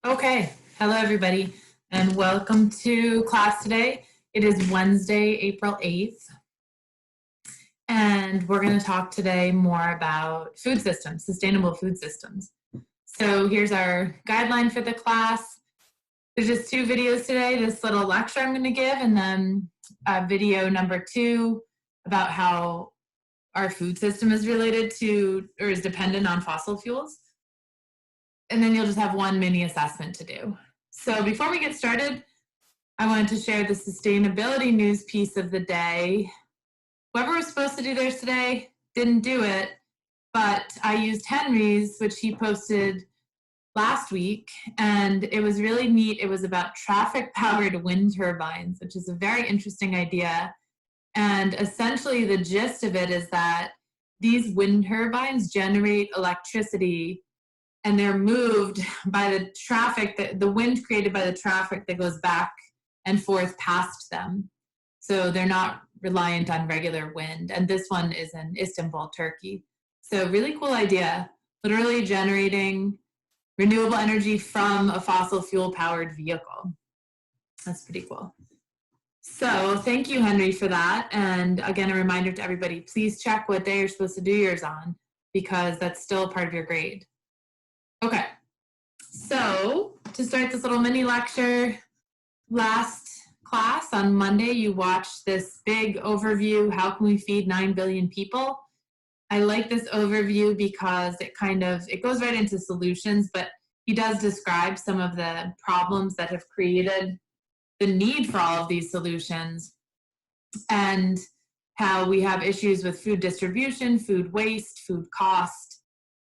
Okay, hello everybody, and welcome to class today. It is Wednesday, April 8th, and we're going to talk today more about food systems, sustainable food systems. So here's our guideline for the class. There's just two videos today, this little lecture I'm going to give, and then video number 2 about how our food system is related to or is dependent on fossil fuels. And then you'll just have one mini assessment to do. So before we get started, I wanted to share the sustainability news piece of the day. Whoever was supposed to do theirs today didn't do it, but I used Henry's, which he posted last week, and it was really neat. It was about traffic-powered wind turbines, which is a very interesting idea. And essentially the gist of it is that these wind turbines generate electricity and they're moved by the traffic, the wind created by the traffic that goes back and forth past them. So they're not reliant on regular wind. And this one is in Istanbul, Turkey. So really cool idea, literally generating renewable energy from a fossil fuel powered vehicle. That's pretty cool. So thank you, Henry, for that. And again, a reminder to everybody, please check what day you're supposed to do yours on, because that's still part of your grade. Okay, so to start this little mini lecture, last class on Monday, you watched this big overview, how can we feed 9 billion people? I like this overview because it goes right into solutions, but he does describe some of the problems that have created the need for all of these solutions and how we have issues with food distribution, food waste, food cost.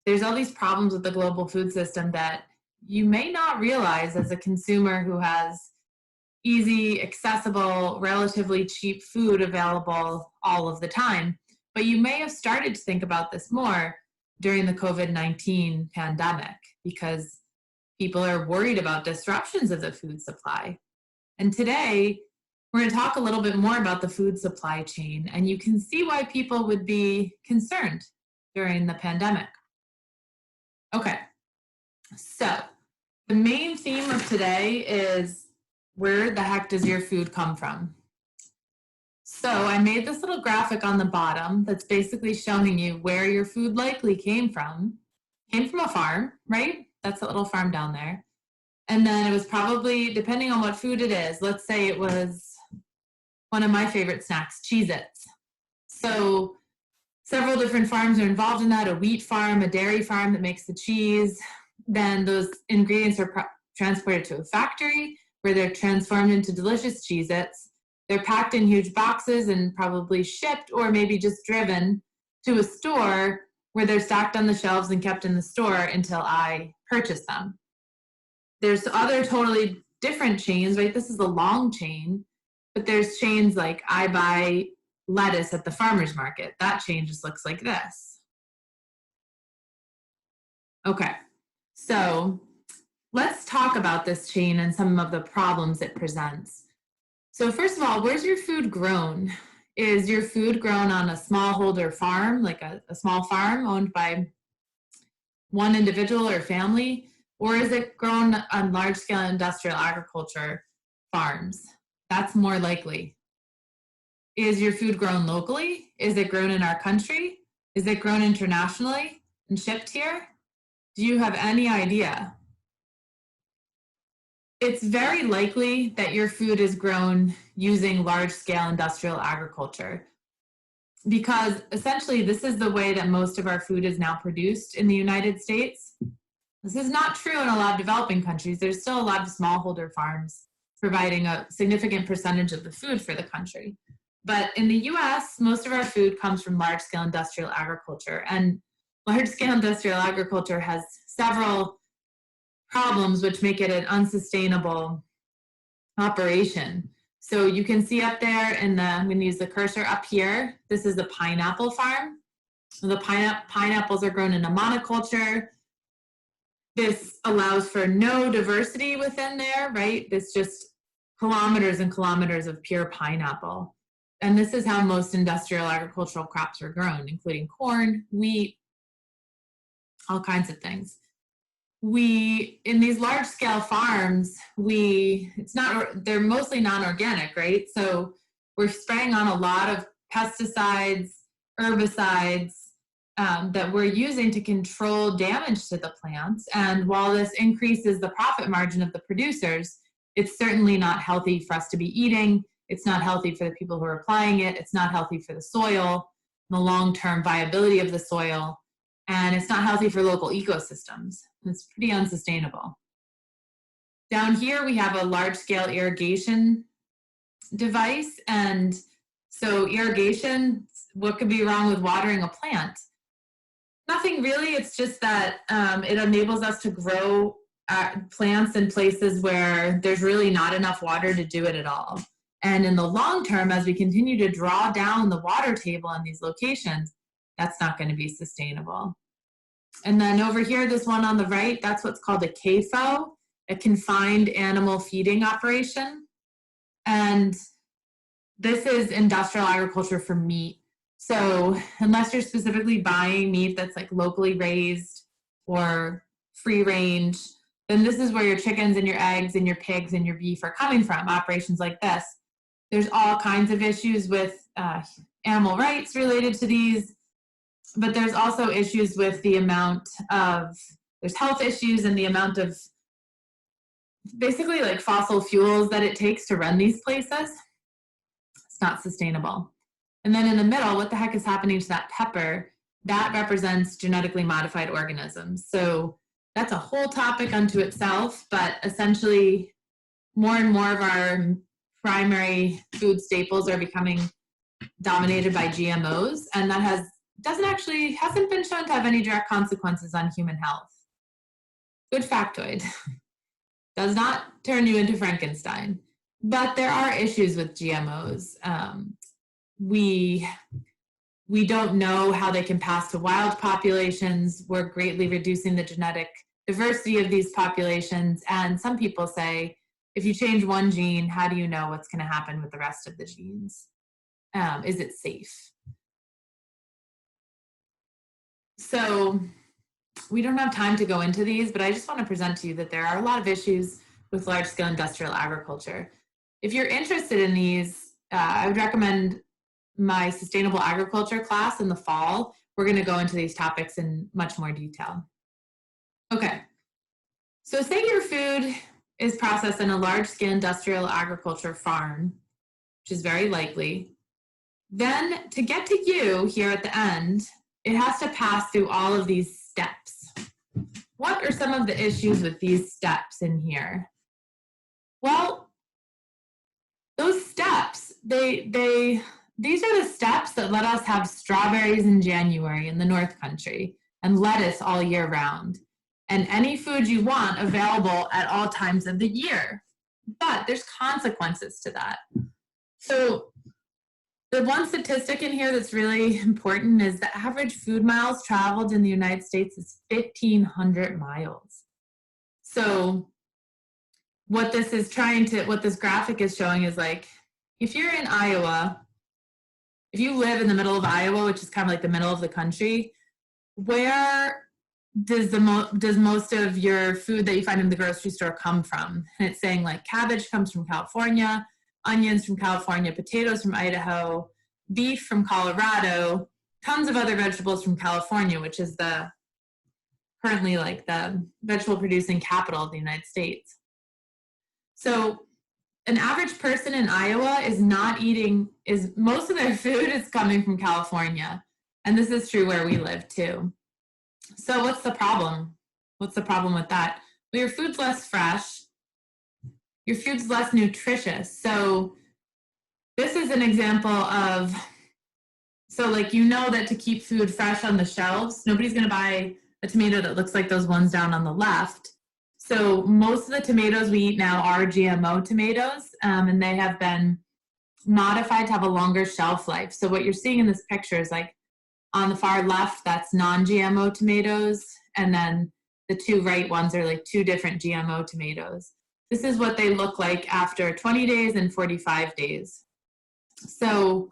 There's all these problems with the global food system that you may not realize as a consumer who has easy, accessible, relatively cheap food available all of the time. But you may have started to think about this more during the COVID-19 pandemic because people are worried about disruptions of the food supply. And today, we're going to talk a little bit more about the food supply chain, and you can see why people would be concerned during the pandemic. Okay, so the main theme of today is where the heck does your food come from? So I made this little graphic on the bottom that's basically showing you where your food likely came from. Came from a farm, right? That's a little farm down there. And then it was probably, depending on what food it is, let's say it was one of my favorite snacks, Cheez-Its. So several different farms are involved in that, a wheat farm, a dairy farm that makes the cheese. Then those ingredients are transported to a factory where they're transformed into delicious Cheez-Its. They're packed in huge boxes and probably shipped or maybe just driven to a store where they're stacked on the shelves and kept in the store until I purchase them. There's other totally different chains, right? This is a long chain, but there's chains like I buy lettuce at the farmer's market. That chain just looks like this. Okay, so let's talk about this chain and some of the problems it presents. So first of all, where's your food grown? Is your food grown on a smallholder farm, like a small farm owned by one individual or family? Or is it grown on large-scale industrial agriculture farms? That's more likely. Is your food grown locally? Is it grown in our country? Is it grown internationally and shipped here? Do you have any idea? It's very likely that your food is grown using large-scale industrial agriculture because essentially this is the way that most of our food is now produced in the United States. This is not true in a lot of developing countries. There's still a lot of smallholder farms providing a significant percentage of the food for the country. But in the US, most of our food comes from large-scale industrial agriculture. And large-scale industrial agriculture has several problems which make it an unsustainable operation. So you can see up there I'm going to use the cursor up here. This is a pineapple farm. So the pineapples are grown in a monoculture. This allows for no diversity within there, right? It's just kilometers and kilometers of pure pineapple. And this is how most industrial agricultural crops are grown, including corn, wheat, all kinds of things. in these large scale farms, they're mostly non-organic, right? So we're spraying on a lot of pesticides, herbicides, that we're using to control damage to the plants. And while this increases the profit margin of the producers, it's certainly not healthy for us to be eating. It's not healthy for the people who are applying it. It's not healthy for the soil, the long-term viability of the soil, and it's not healthy for local ecosystems. It's pretty unsustainable. Down here, we have a large-scale irrigation device. And so irrigation, what could be wrong with watering a plant? Nothing really. It's just that it enables us to grow plants in places where there's really not enough water to do it at all. And in the long term, as we continue to draw down the water table in these locations, that's not going to be sustainable. And then over here, this one on the right, that's what's called a CAFO, a confined animal feeding operation. And this is industrial agriculture for meat. So unless you're specifically buying meat that's like locally raised or free range, then this is where your chickens and your eggs and your pigs and your beef are coming from, operations like this. There's all kinds of issues with animal rights related to these, but there's also issues with the amount of, there's health issues and the amount of basically like fossil fuels that it takes to run these places. It's not sustainable. And then in the middle, what the heck is happening to that pepper? That represents genetically modified organisms. So that's a whole topic unto itself, but essentially more and more of our primary food staples are becoming dominated by GMOs, and that hasn't been shown to have any direct consequences on human health. Good factoid. Does not turn you into Frankenstein. But there are issues with GMOs. We don't know how they can pass to wild populations. We're greatly reducing the genetic diversity of these populations. And some people say, if you change one gene, how do you know what's going to happen with the rest of the genes? Is it safe? So we don't have time to go into these, but I just want to present to you that there are a lot of issues with large-scale industrial agriculture. If you're interested in these, I would recommend my sustainable agriculture class in the fall. We're going to go into these topics in much more detail. Okay, so say your food is processed in a large-scale industrial agriculture farm, which is very likely. Then to get to you here at the end, it has to pass through all of these steps. What are some of the issues with these steps in here? Well, those steps, these are the steps that let us have strawberries in January in the North Country and lettuce all year round, and any food you want available at all times of the year. But there's consequences to that. So the one statistic in here that's really important is the average food miles traveled in the United States is 1,500 miles. So what this graphic is showing is like, if you're in Iowa, if you live in the middle of Iowa, which is kind of like the middle of the country, where does most of your food that you find in the grocery store come from? And it's saying like cabbage comes from California, onions from California, potatoes from Idaho, beef from Colorado, tons of other vegetables from California, which is currently like the vegetable producing capital of the United States. So an average person in Iowa most of their food is coming from California. And this is true where we live too. So what's the problem? What's the problem with that? Well, your food's less fresh. Your food's less nutritious. So this is an example of, so like, you know that to keep food fresh on the shelves, nobody's going to buy a tomato that looks like those ones down on the left. So most of the tomatoes we eat now are GMO tomatoes, and they have been modified to have a longer shelf life. So what you're seeing in this picture is like on the far left, that's non-GMO tomatoes, and then the two right ones are like two different GMO tomatoes. This is what they look like after 20 days and 45 days. So,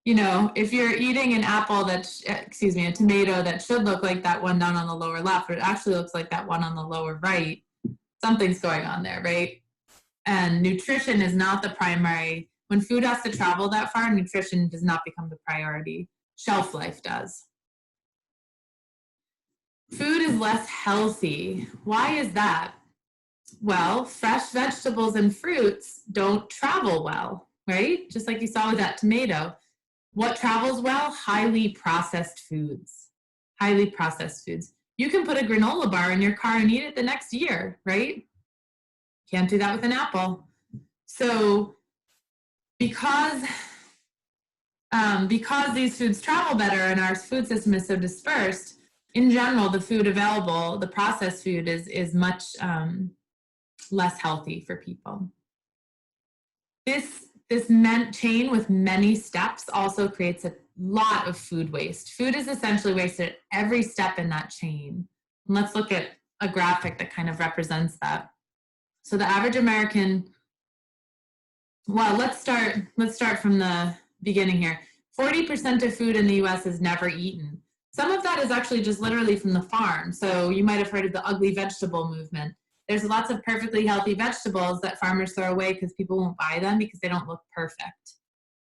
you know, if you're eating an apple that's, excuse me, a tomato that should look like that one down on the lower left, but it actually looks like that one on the lower right, something's going on there, right? And nutrition is not the primary. When food has to travel that far, nutrition does not become the priority. Shelf life does. Food is less healthy. Why is that? Well, fresh vegetables and fruits don't travel well, right? Just like you saw with that tomato. What travels well? Highly processed foods. Highly processed foods. You can put a granola bar in your car and eat it the next year, right? Can't do that with an apple. So because these foods travel better and our food system is so dispersed, in general, the food available, the processed food is much less healthy for people. This chain with many steps also creates a lot of food waste. Food is essentially wasted at every step in that chain. And let's look at a graphic that kind of represents that. So the average American, well, let's start from the beginning here. 40% of food in the US is never eaten. Some of that is actually just literally from the farm. So you might have heard of the ugly vegetable movement. There's lots of perfectly healthy vegetables that farmers throw away because people won't buy them because they don't look perfect.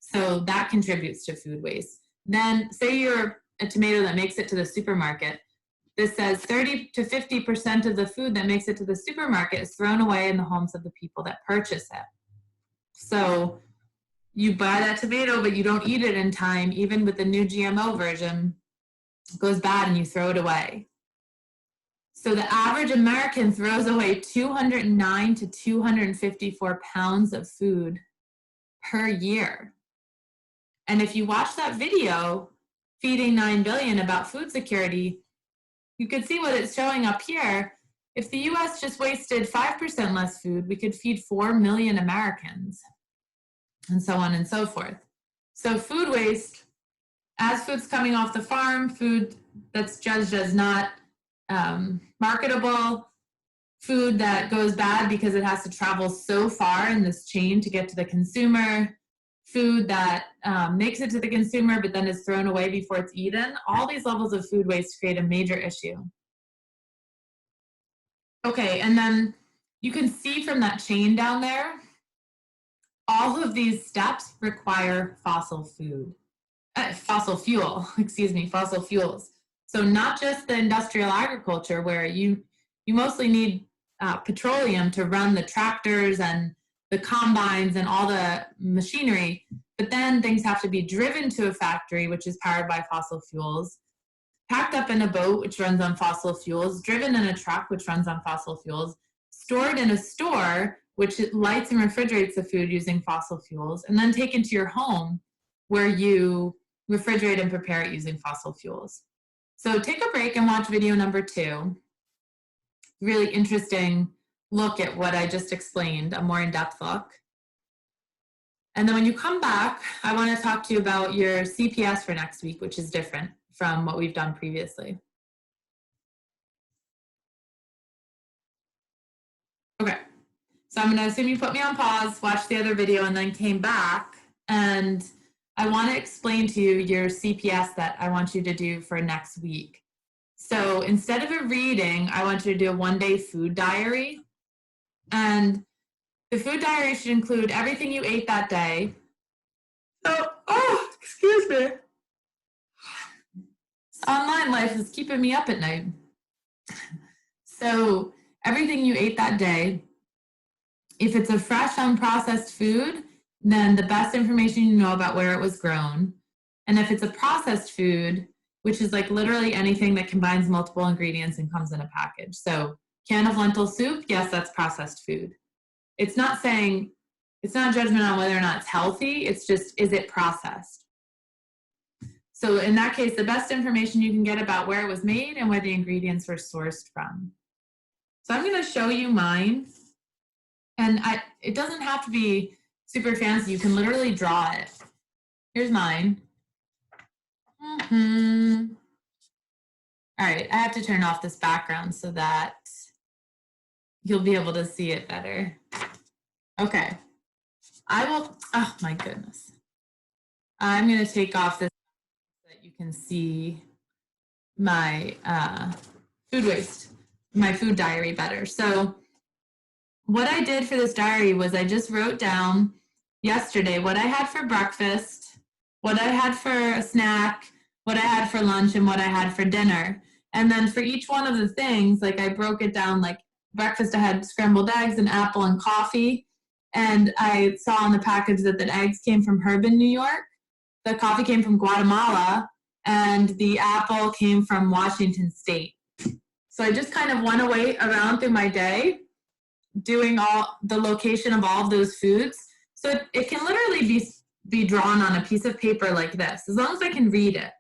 So that contributes to food waste. Then say you're a tomato that makes it to the supermarket. This says 30 to 50% of the food that makes it to the supermarket is thrown away in the homes of the people that purchase it. So you buy that tomato, but you don't eat it in time, even with the new GMO version, it goes bad and you throw it away. So the average American throws away 209 to 254 pounds of food per year. And if you watch that video, Feeding 9 Billion, about food security, you could see what it's showing up here. If the US just wasted 5% less food, we could feed 4 million Americans, and so on and so forth. So food waste, as food's coming off the farm, food that's judged as not marketable, food that goes bad because it has to travel so far in this chain to get to the consumer, food that makes it to the consumer but then is thrown away before it's eaten, all these levels of food waste create a major issue. Okay, and then you can see from that chain down there, all of these steps require fossil fuels. So not just the industrial agriculture where you mostly need petroleum to run the tractors and the combines and all the machinery, but then things have to be driven to a factory, which is powered by fossil fuels, packed up in a boat, which runs on fossil fuels, driven in a truck, which runs on fossil fuels, stored in a store, which lights and refrigerates the food using fossil fuels, and then taken to your home where you refrigerate and prepare it using fossil fuels. So take a break and watch video number 2. Really interesting look at what I just explained, a more in-depth look. And then when you come back, I want to talk to you about your CPS for next week, which is different from what we've done previously. Okay, so I'm going to assume you put me on pause, watched the other video, and then came back. And I want to explain to you your CPS that I want you to do for next week. So instead of a reading, I want you to do a 1-day food diary. And the food diary should include everything you ate that day. Oh, excuse me. Online life is keeping me up at night. So everything you ate that day, if it's a fresh, unprocessed food, then the best information you know about where it was grown. And if it's a processed food, which is like literally anything that combines multiple ingredients and comes in a package. So can of lentil soup, yes, that's processed food. It's not saying, it's not a judgment on whether or not it's healthy, it's just, is it processed? So in that case, the best information you can get about where it was made and where the ingredients were sourced from. So I'm gonna show you mine. And it doesn't have to be super fancy, you can literally draw it. Here's mine. All right, I have to turn off this background so that you'll be able to see it better. Okay, I will, oh my goodness. I'm going to take off this so that you can see my food waste, my food diary better. So what I did for this diary was I just wrote down yesterday what I had for breakfast, what I had for a snack, what I had for lunch, and what I had for dinner. And then for each one of the things, like I broke it down, like breakfast I had scrambled eggs, an apple, and coffee. And I saw on the package that the eggs came from Herb in New York, the coffee came from Guatemala, and the apple came from Washington State. So I just kind of went away around through my day doing all the location of all of those foods. So it can literally be drawn on a piece of paper like this, as long as I can read it.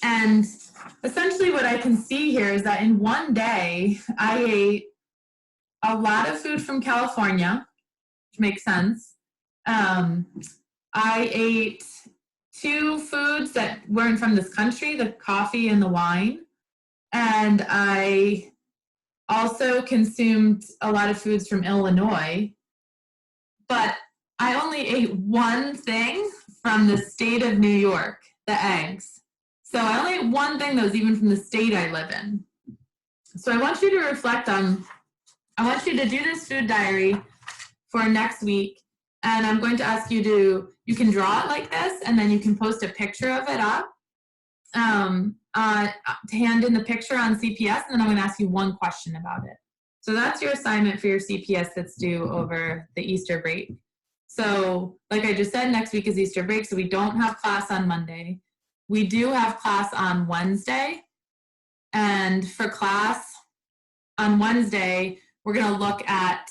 And essentially what I can see here is that in one day, I ate a lot of food from California, which makes sense. I ate 2 foods that weren't from this country, the coffee and the wine. And I also consumed a lot of foods from Illinois, but I only ate one thing from the state of New York, the eggs. So I only ate one thing that was even from the state I live in. So I want you to reflect on, I want you to do this food diary for next week. And I'm going to ask you to, you can draw it like this, and then you can post a picture of it up. To hand in the picture on CPS, and then I'm going to ask you one question about it. So that's your assignment for your CPS that's due over the Easter break. So like I just said, next week is Easter break, so we don't have class on Monday. We do have class on Wednesday. And for class on Wednesday, we're going to look at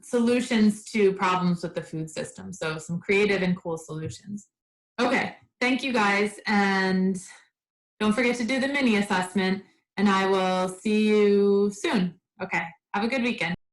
solutions to problems with the food system. So some creative and cool solutions. Okay, thank you guys. And don't forget to do the mini assessment, and I will see you soon. Okay, have a good weekend.